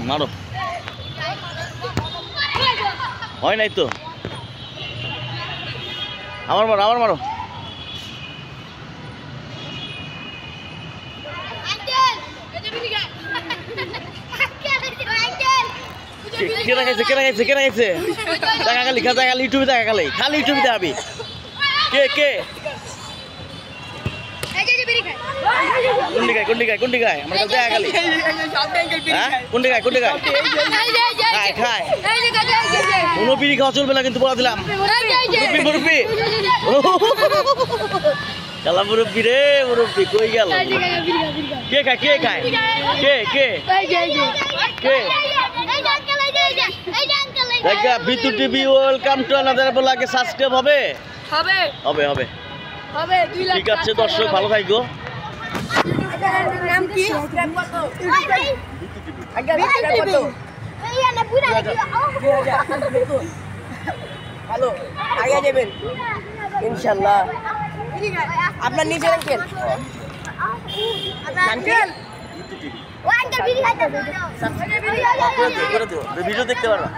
মারো হয় নাই তো আমার মারো কেনা খাইছে দেখা খালি ইউটিউবে দেখা খালি ইউটিউবে দেখাবি কে কুন্ডি খায় আমার কাছে দেখা খালি কুন্ডি খায় খায় কোনো বিড়ি খাওয়া চলবে না কিন্তু বলা দিলাম মুরব্বি কালা মুরব্বি রে মুরব্বি কই গেল কে খায় দেখা Bitu TV welcome to another ব্লগে সাবস্ক্রাইব হবে ঠিক আছে দর্শক ভালো থাকো নাম কি হ্যালো আগে যাবেন ইনশাআল্লাহ আপনার নিজের আঙ্কেল ভিডিও দেখতে পারবা